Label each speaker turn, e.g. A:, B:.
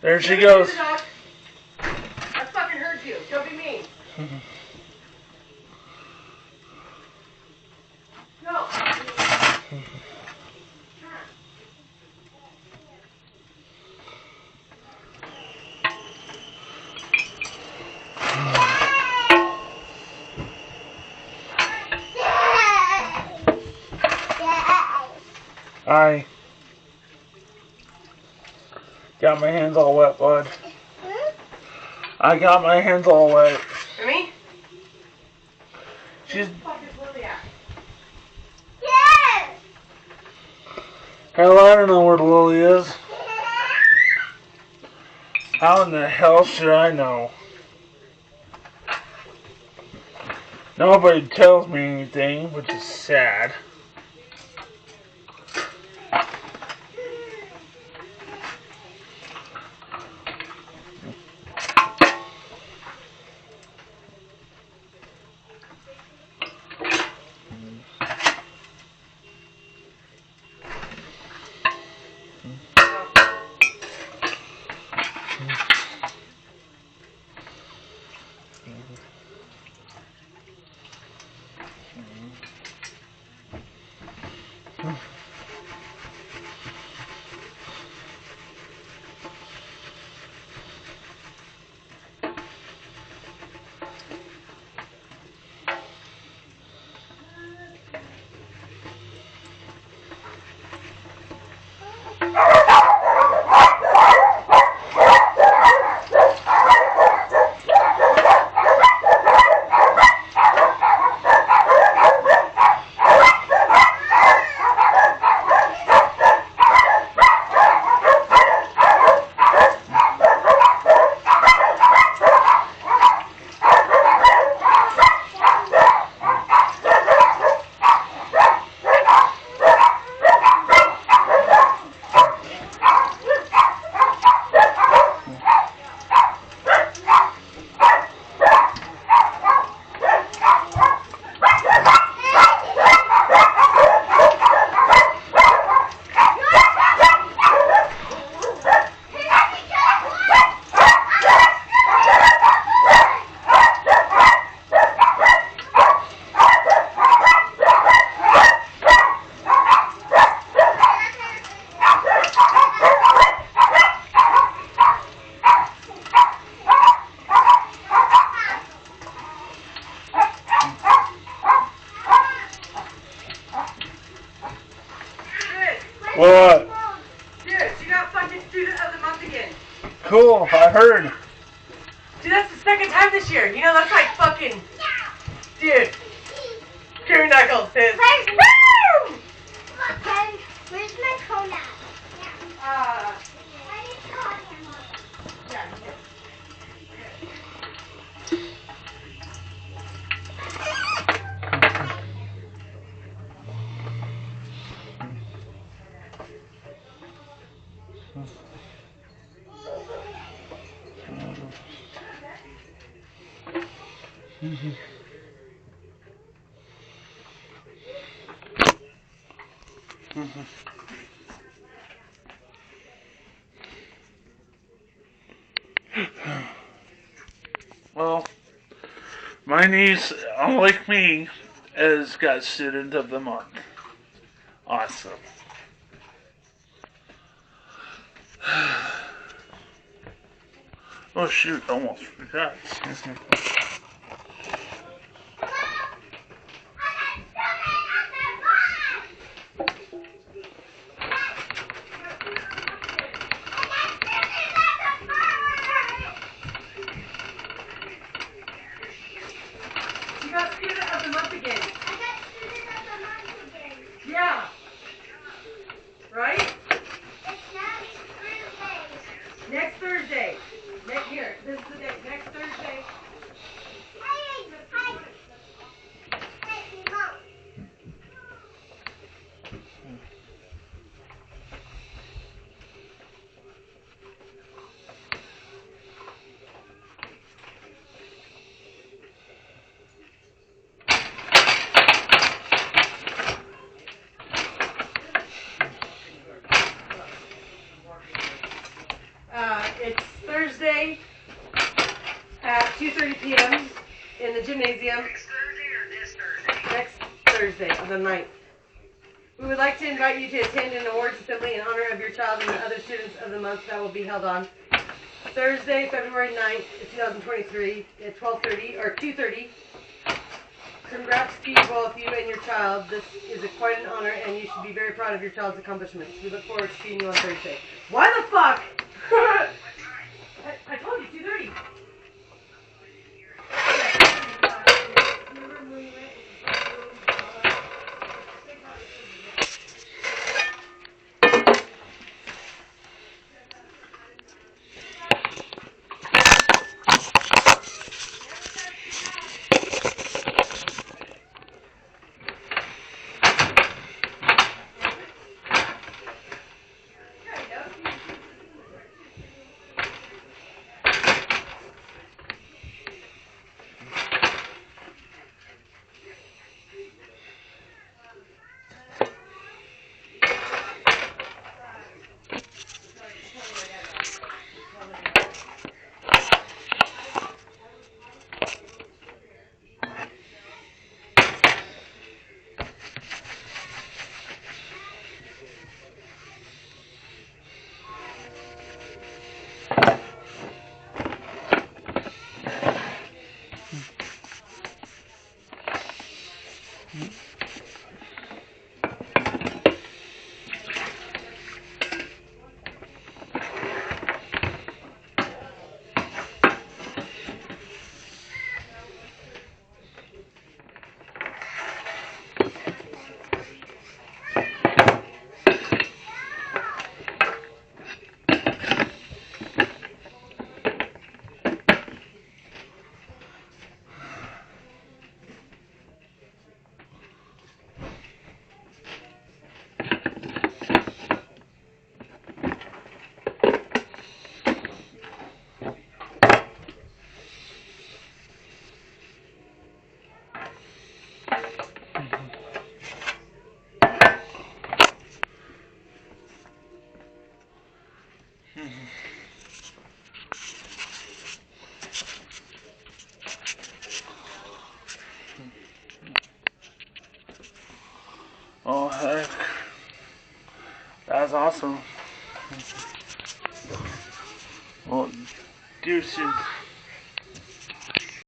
A: There she goes.
B: I fucking heard you. Don't be mean. No.
A: I got my hands all wet, bud. I got my hands all wet.
B: For me?
A: She's.
B: What the fuck is Lily at?
A: Hell, I don't know where Lily is. How in the hell should I know? Nobody tells me anything, which is sad. What?
B: Dude, you got fucking student of the month again.
A: Cool, I heard.
B: Dude, that's the second time this year. You know, that's like fucking... Dude. Kerry Knuckles is...
C: Woo! Where's my phone at?
B: Uh...
C: I need to call him.
B: Yeah, you do.
A: Well, my niece, unlike me, has got student of the month. Awesome. Oh shoot, almost forgot.
B: You got student of the month again.
C: I got student of the month again.
B: Yeah. Right?
C: It's next Thursday.
B: Next Thursday. Here, this is the date. Next Thursday. the 9th. We would like to invite you to attend an awards assembly in honor of your child and the other students of the month that will be held on Thursday, February 9th, 2023 at 12:30 or 2:30. Congrats to you both, you and your child. This is quite an honor, and you should be very proud of your child's accomplishments. We look forward to seeing you on Thursday. Why the fuck? I told you 2:30.
A: Oh heck, that's awesome. Well, dear students,